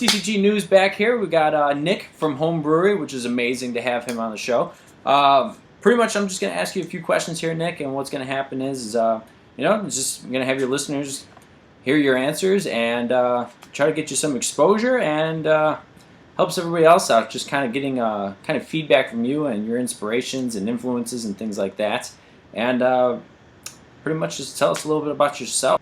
TCG News back here. We got Nick from Home Brewery, which is amazing to have him on the show. Pretty much, I'm just going to ask you a few questions here, Nick, and what's going to happen is, just going to have your listeners hear your answers and try to get you some exposure and helps everybody else out, just kind of getting kind of feedback from you and your inspirations and influences and things like that. And pretty much just tell us a little bit about yourself.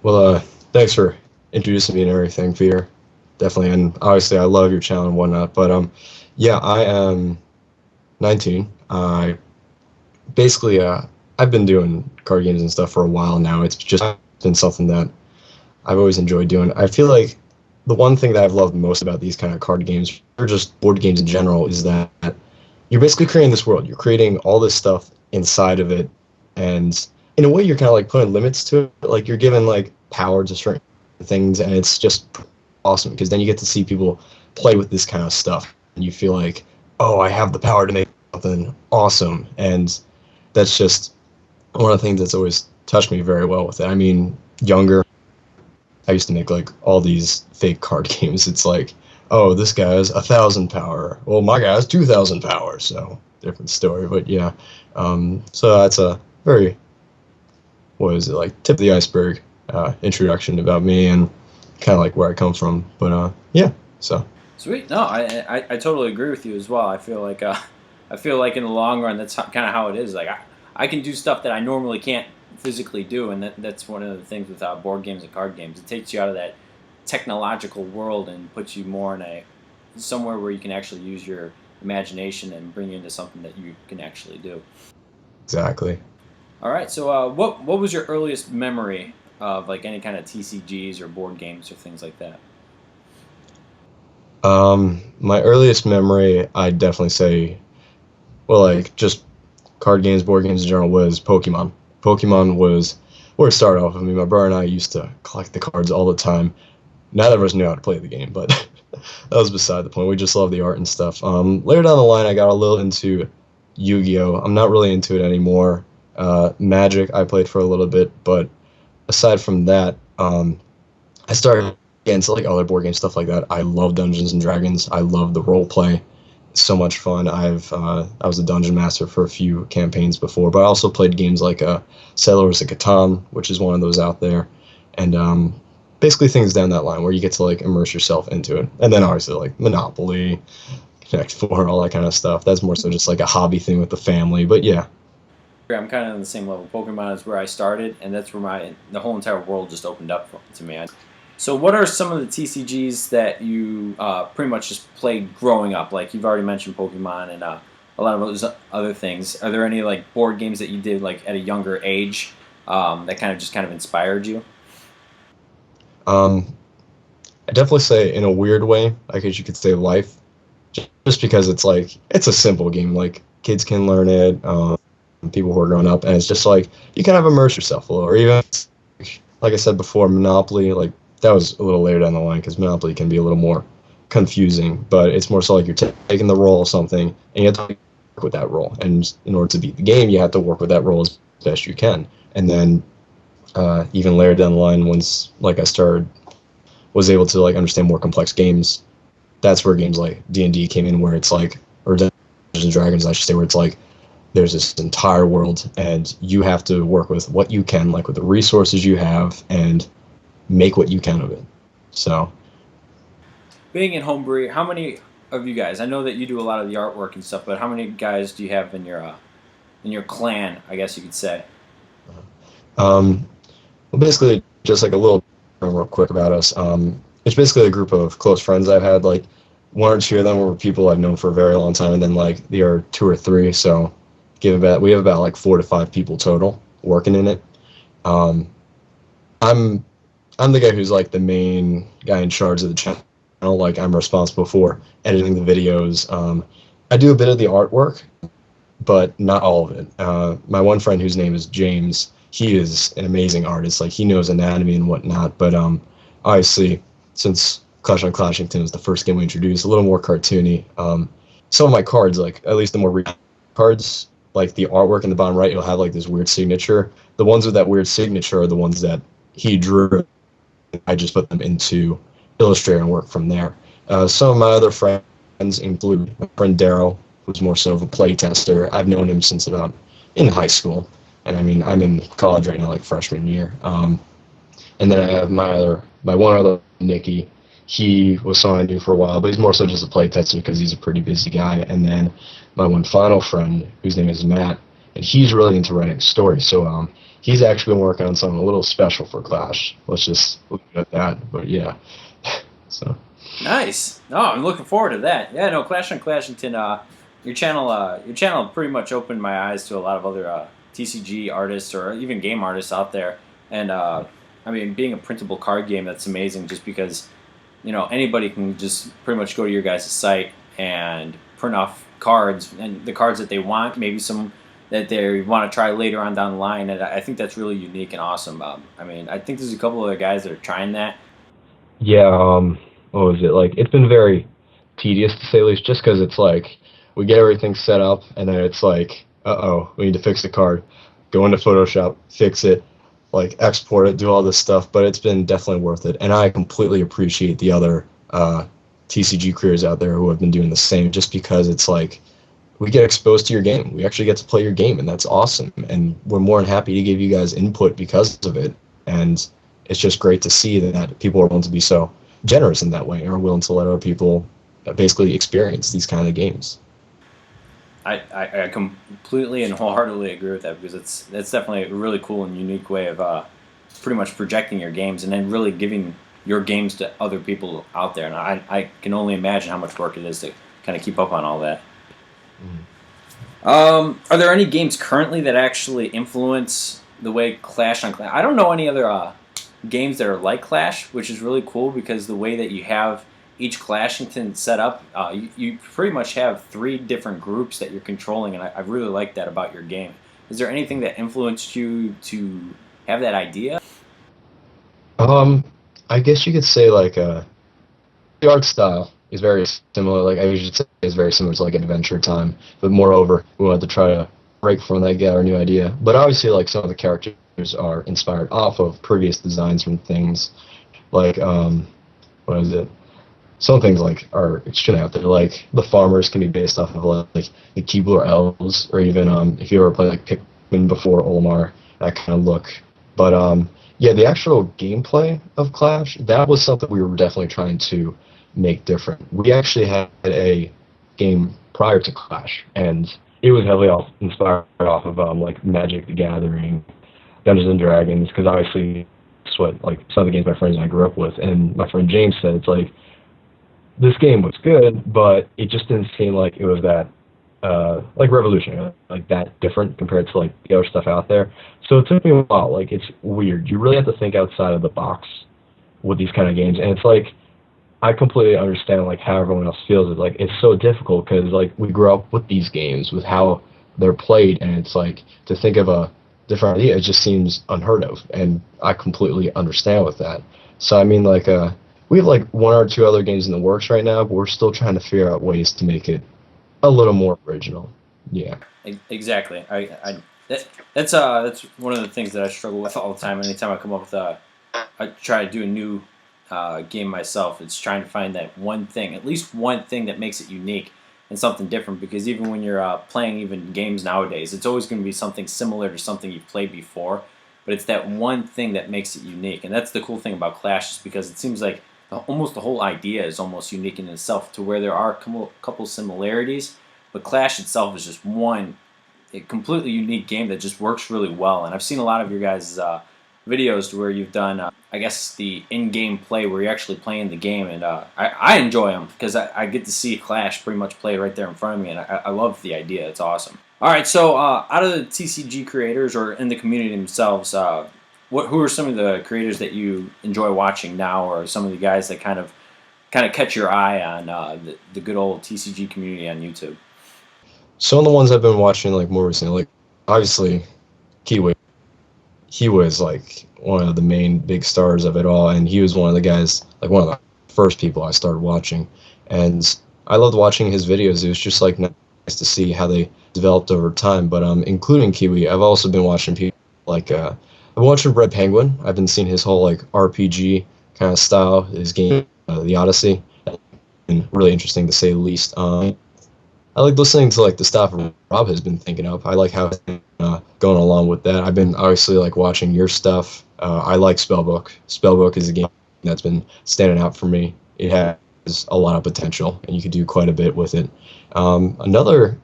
Well, thanks for introducing me and everything, Peter. Definitely, and obviously I love your channel and whatnot, but yeah, I am 19. Basically, I've been doing card games and stuff for a while now. It's just been something that I've always enjoyed doing. I feel like the one thing that I've loved most about these kind of card games, or just board games in general, is that you're basically creating this world. You're creating all this stuff inside of it, and in a way you're kind of like putting limits to it. Like you're given like power to certain things, and it's just awesome because then you get to see people play with this kind of stuff, and you feel like, oh, I have the power to make something awesome. And that's just one of the things that's always touched me very well with it. I mean, younger, I used to make like all these fake card games. It's like, oh, this guy has 1,000 power. Well, my guy has 2,000 power. So different story, but yeah. So that's a very, what is it, like tip of the iceberg introduction about me and kind of like where I come from. But yeah, so. Sweet. No, I totally agree with you as well. I feel like in the long run that's kind of how it is. Like I can do stuff that I normally can't physically do, and that's one of the things with board games and card games. It takes you out of that technological world and puts you more in somewhere where you can actually use your imagination and bring you into something that you can actually do. Exactly. All right. So what was your earliest memory of like any kind of TCGs or board games or things like that? My earliest memory, I'd definitely say, well, like just card games, board games in general, was Pokemon. Pokemon was where it started off. I mean, my brother and I used to collect the cards all the time. Neither of us knew how to play the game, but that was beside the point. We just loved the art and stuff. Later down the line, I got a little into Yu-Gi-Oh! I'm not really into it anymore. Magic, I played for a little bit, but aside from that, I started into like other board game stuff like that. I love Dungeons and Dragons. I love the role play. It's so much fun. I was a dungeon master for a few campaigns before, but I also played games like Settlers of Catan, which is one of those out there, and basically things down that line where you get to like immerse yourself into it. And then obviously like Monopoly, Connect Four, all that kind of stuff. That's more so just like a hobby thing with the family. But yeah. I'm kind of on the same level. Pokemon is where I started, and that's where the whole entire world just opened up to me. So what are some of the TCGs that you pretty much just played growing up? Like you've already mentioned Pokemon and a lot of those other things. Are there any like board games that you did like at a younger age that kind of inspired you? I definitely say in a weird way, I guess you could say Life, just because it's like it's a simple game. Like kids can learn it. People who are growing up, and it's just like you kind of immerse yourself a little. Or even like I said before, Monopoly, like that was a little later down the line because Monopoly can be a little more confusing, but it's more so like you're taking the role of something and you have to work with that role, and in order to beat the game you have to work with that role as best you can. And then even later down the line, once like I was able to like understand more complex games, that's where games like D&D came in, where it's like, or Dungeons and Dragons I should say, where it's like there's this entire world and you have to work with what you can, like with the resources you have, and make what you can of it. So being in Home Brewery, how many of you guys, I know that you do a lot of the artwork and stuff, but how many guys do you have in your clan, I guess you could say? Well, basically just like a little real quick about us. It's basically a group of close friends I've had. Like one or two of them were people I've known for a very long time, and then like there are two or three, so we have about like 4 to 5 people total working in it. I'm the guy who's like the main guy in charge of the channel. Like I'm responsible for editing the videos. I do a bit of the artwork, but not all of it. My one friend whose name is James, he is an amazing artist. Like he knows anatomy and whatnot, but obviously since Clash on Clashington was the first game we introduced, a little more cartoony. Some of my cards, like at least the more recent cards, like the artwork in the bottom right, you'll have like this weird signature. The ones with that weird signature are the ones that he drew. I just put them into illustrate and work from there. Some of my other friends include my friend Daryl, who's more so of a play tester. I've known him since about in high school, and I mean I'm in college right now, like freshman year. And then I have my one other Nikki. He was someone I knew for a while, but he's more so just a play tester because he's a pretty busy guy. And then my one final friend, whose name is Matt, and he's really into writing stories. So he's actually been working on something a little special for Clash. Let's just look at that. But yeah, so. Nice. No, I'm looking forward to that. Yeah, no, Clash on Clashington. Your channel pretty much opened my eyes to a lot of other TCG artists or even game artists out there. And I mean, being a printable card game, that's amazing. Just because anybody can just pretty much go to your guys' site and print off cards and the cards that they want, maybe some that they want to try later on down the line. And I think that's really unique and awesome. I mean, I think there's a couple other guys that are trying that. Yeah, what was it? Like, it's been very tedious, to say the least, just because it's like, we get everything set up, and then it's like, uh-oh, we need to fix the card. Go into Photoshop, fix it, like, export it, do all this stuff, but it's been definitely worth it. And I completely appreciate the other TCG creators out there who have been doing the same, just because it's like, we get exposed to your game. We actually get to play your game, and that's awesome. And we're more than happy to give you guys input because of it. And it's just great to see that people are willing to be so generous in that way, and are willing to let other people basically experience these kind of games. I completely and wholeheartedly agree with that, because that's definitely a really cool and unique way of pretty much projecting your games and then really giving your games to other people out there. And I can only imagine how much work it is to kind of keep up on all that. Are there any games currently that actually influence the way Clash on Clash? I don't know any other games that are like Clash, which is really cool, because the way that you have each Clashington set up, you pretty much have 3 different groups that you're controlling, and I really like that about your game. Is there anything that influenced you to have that idea? I guess you could say like the art style is very similar. Like, I usually say is very similar to like Adventure Time, but moreover, we wanted to try to break from that, get our new idea. But obviously, like, some of the characters are inspired off of previous designs from things like what is it? Some things like are extremely out there. Like, the farmers can be based off of like the Keebler elves, or even if you ever played like Pikmin before Olimar, that kind of look. But yeah, the actual gameplay of Clash, that was something we were definitely trying to make different. We actually had a game prior to Clash, and it was heavily inspired off of like Magic the Gathering, Dungeons and Dragons, because obviously that's what like some of the games my friends and I grew up with. And my friend James said, it's like, this game was good, but it just didn't seem like it was that like revolutionary, like that different compared to like the other stuff out there. So it took me a while. Like, it's weird. You really have to think outside of the box with these kind of games, and it's like, I completely understand like how everyone else feels. It's like, it's so difficult because like we grew up with these games, with how they're played, and it's like, to think of a different idea, it just seems unheard of, and I completely understand with that. So I mean, like we have like 1 or 2 other games in the works right now, but we're still trying to figure out ways to make it a little more original. Yeah. Exactly. That's one of the things that I struggle with all the time. Anytime I come up with I try to do a new game myself, it's trying to find that one thing, at least one thing that makes it unique and something different. Because even when you're playing even games nowadays, it's always going to be something similar to something you've played before, but it's that one thing that makes it unique. And that's the cool thing about Clash, is because it seems like almost the whole idea is almost unique in itself, to where there are a couple similarities, but Clash itself is just a completely unique game that just works really well. And I've seen a lot of your guys' videos to where you've done, I guess, the in-game play where you're actually playing the game, and I enjoy them because I get to see Clash pretty much play right there in front of me, and I love the idea. It's awesome. All right, so out of the TCG creators, or in the community themselves, who are some of the creators that you enjoy watching now, or some of the guys that kind of catch your eye on the good old TCG community on YouTube? Some of the ones I've been watching like more recently, like obviously Kiwi. He was like one of the main big stars of it all, and he was one of the guys, like one of the first people I started watching, and I loved watching his videos. It was just like nice to see how they developed over time. But including Kiwi, I've also been watching people like I've been watching Red Penguin. I've been seeing his whole like RPG kind of style, his game the Odyssey, and really interesting to say the least. I like listening to like the stuff Rob has been thinking up. I like how going along with that. I've been obviously like watching your stuff. I like Spellbook. Spellbook is a game that's been standing out for me. It has a lot of potential, and you could do quite a bit with it. Another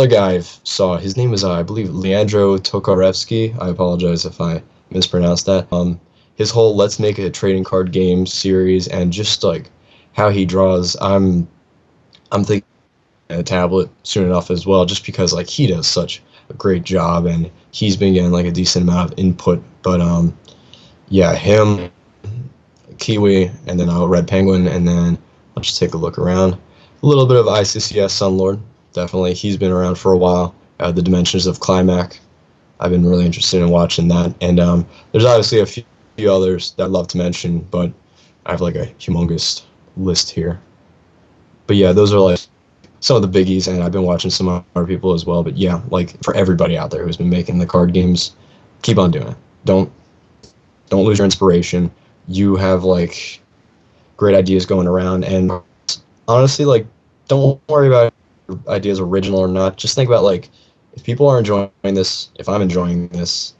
guy I saw, his name is I believe Leandro Tokarevsky. I apologize if I mispronounced that. His whole "Let's Make a Trading Card Game" series, and just like how he draws, I'm thinking a tablet soon enough as well, just because like he does such a great job, and he's been getting like a decent amount of input. But yeah, him, Kiwi, and then Red Penguin, and then let's just take a look around. A little bit of ICCS Sunlord, definitely. He's been around for a while. The Dimensions of Climac, I've been really interested in watching that. And there's obviously a few others that I'd love to mention, but I have like a humongous list here. But yeah, those are like some of the biggies, and I've been watching some other people as well. But yeah, like for everybody out there who's been making the card games, keep on doing it. Don't lose your inspiration. You have like great ideas going around, and honestly, like don't worry about if your ideas original or not. Just think about like if people are enjoying this, if I'm enjoying this,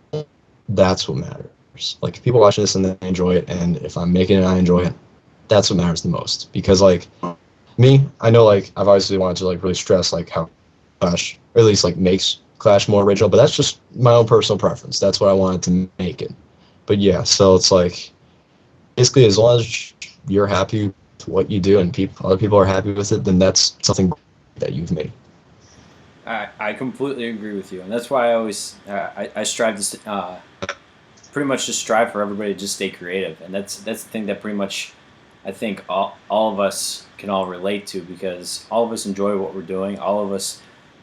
that's what matters. Like if people are watching this and they enjoy it, and if I'm making it and I enjoy it, that's what matters the most. Because like me, I know like I've obviously wanted to like really stress like how Clash, or at least like makes Clash more original, but that's just my own personal preference. That's what I wanted to make it. But yeah, so it's like basically as long as you're happy with what you do and other people are happy with it, then that's something that you've made. I completely agree with you, and that's why I always I strive to pretty much just strive for everybody to just stay creative, and that's the thing that pretty much I think all of us can all relate to, because all of us enjoy what we're doing. All of us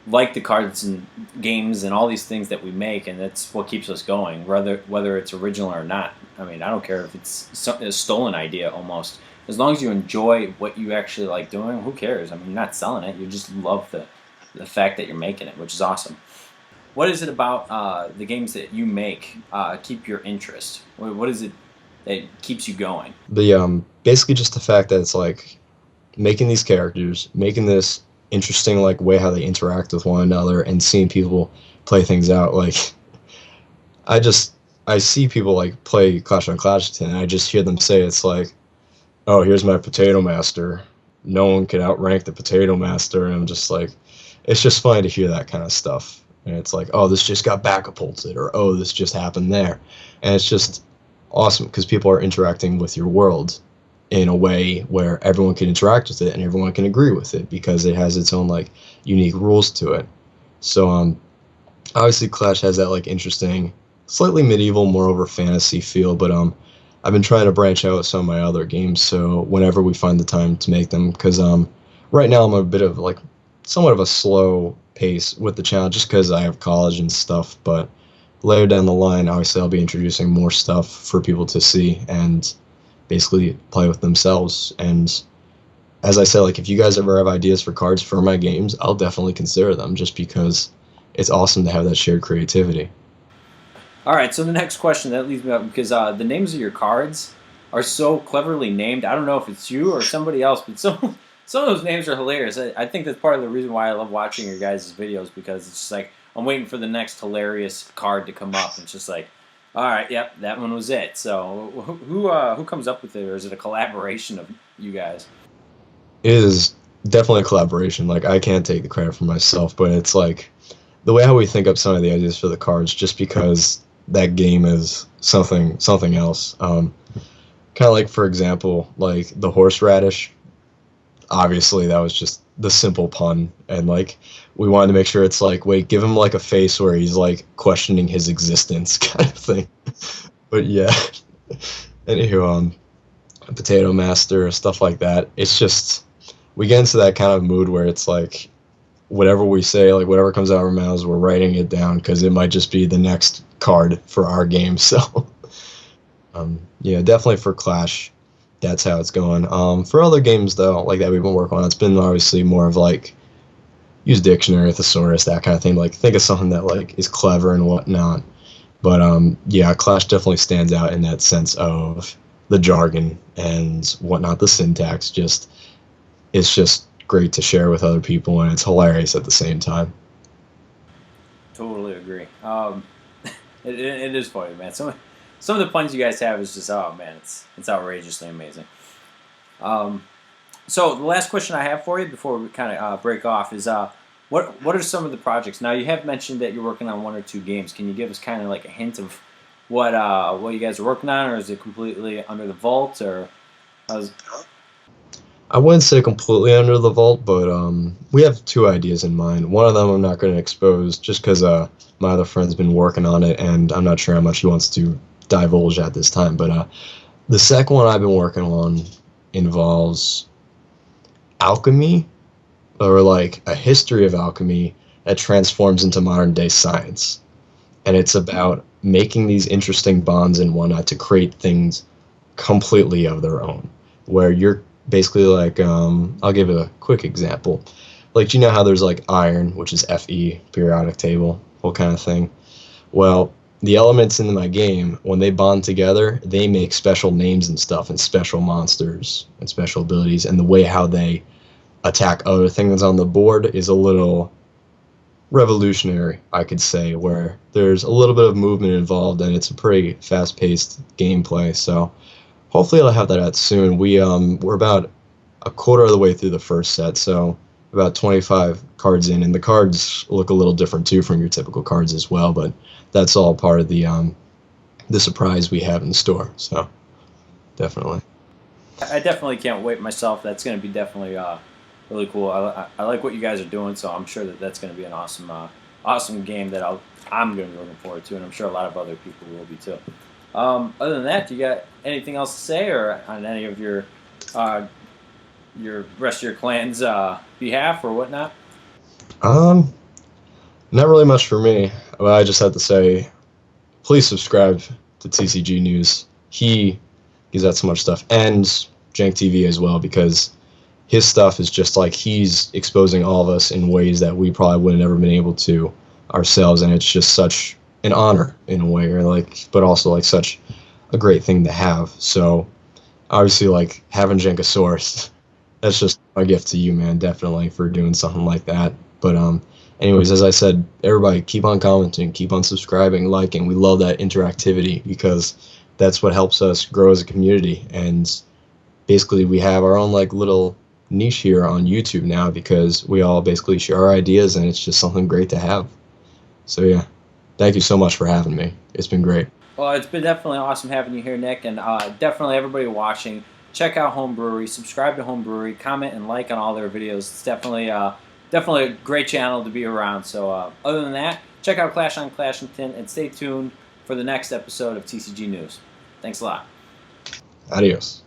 like the cards and games and all these things that we make, and that's what keeps us going, whether it's original or not. I mean, I don't care if it's a stolen idea almost. As long as you enjoy what you actually like doing, who cares? I mean, you're not selling it. You just love the fact that you're making it, which is awesome. What is it about the games that you make keep your interest? What is it that keeps you going? Basically just the fact that it's like making these characters, making this interesting like way how they interact with one another, and seeing people play things out. Like I see people like play Clash on Clash, and I just hear them say it's like, oh, here's my Potato Master. No one can outrank the Potato Master. And I'm just like, it's just funny to hear that kind of stuff. And it's like, oh, this just got back-catapulted, or oh, this just happened there. And it's just awesome because people are interacting with your world in a way where everyone can interact with it and everyone can agree with it, because it has its own like unique rules to it. So obviously Clash has that like interesting, slightly medieval, moreover fantasy feel, but I've been trying to branch out with some of my other games, so whenever we find the time to make them, because right now I'm a bit of like somewhat of a slow pace with the channel just because I have college and stuff, but later down the line obviously I'll be introducing more stuff for people to see and basically play with themselves. And as I said, like if you guys ever have ideas for cards for my games, I'll definitely consider them, just because it's awesome to have that shared creativity. All right, so the next question that leads me up, because the names of your cards are so cleverly named. I don't know if it's you or somebody else, but some of those names are hilarious. I think that's part of the reason why I love watching your guys' videos, because it's just like I'm waiting for the next hilarious card to come up. It's just like, all right, yep, that one was it. So who comes up with it, or is it a collaboration of you guys? It is definitely a collaboration. Like I can't take the credit for myself, but it's like the way how we think up some of the ideas for the cards, just because that game is something else. Kind of like, for example, like the horseradish. Obviously, that was just the simple pun, and like we wanted to make sure it's like, wait, give him like a face where he's like questioning his existence, kind of thing. But yeah, anywho, Potato Master, stuff like that. It's just we get into that kind of mood where it's like whatever we say, like whatever comes out of our mouths, we're writing it down because it might just be the next card for our game. So yeah, definitely for Clash, that's how it's going. For other games though, like that we've been working on, it's been obviously more of like use dictionary, thesaurus, that kind of thing. Like think of something that like is clever and whatnot. But yeah, Clash definitely stands out in that sense of the jargon and whatnot, the syntax. Just it's just great to share with other people, and it's hilarious at the same time. Totally agree. It is funny, man. Some of the puns you guys have is just, oh man, it's outrageously amazing. So the last question I have for you before we kind of break off is what are some of the projects? Now you have mentioned that you're working on 1 or 2 games. Can you give us kind of like a hint of what you guys are working on, or is it completely under the vault, or how's? I wouldn't say completely under the vault, but we have 2 ideas in mind. One of them I'm not going to expose just because my other friend's been working on it, and I'm not sure how much he wants to divulge at this time. But the second one I've been working on involves alchemy, or like a history of alchemy that transforms into modern day science. And it's about making these interesting bonds and whatnot to create things completely of their own, where you're basically like, I'll give a quick example. Like, you know how there's like iron, which is Fe, periodic table, whole kind of thing. Well, the elements in my game, when they bond together, they make special names and stuff, and special monsters and special abilities, and the way how they attack other things on the board is a little revolutionary, I could say, where there's a little bit of movement involved, and it's a pretty fast-paced gameplay. So hopefully I'll have that out soon. We're about a quarter of the way through the first set, so about 25 cards in, and the cards look a little different too from your typical cards as well, but that's all part of the surprise we have in store. So definitely. I definitely can't wait myself. That's going to be definitely really cool. I like what you guys are doing, so I'm sure that that's going to be an awesome game that I'm going to be looking forward to, and I'm sure a lot of other people will be too. Other than that, do you got anything else to say, or on any of your rest of your clan's behalf or whatnot? Not really much for me. But I just have to say, please subscribe to TCG News. He gives out so much stuff, and Jank TV as well, because his stuff is just like he's exposing all of us in ways that we probably would have never been able to ourselves, and it's just such an honor in a way, or like, but also like such a great thing to have. So obviously, like having Jankosaurus, that's just a gift to you, man. Definitely for doing something like that. But anyways, as I said, everybody keep on commenting, keep on subscribing, liking. We love that interactivity because that's what helps us grow as a community. And basically, we have our own like little niche here on YouTube now because we all basically share our ideas, and it's just something great to have. So yeah, thank you so much for having me. It's been great. Well, it's been definitely awesome having you here, Nick, and definitely everybody watching, check out Home Brewery, subscribe to Home Brewery, comment and like on all their videos. It's definitely a great channel to be around. So other than that, check out Clash on Clashington, and stay tuned for the next episode of TCG News. Thanks a lot. Adios.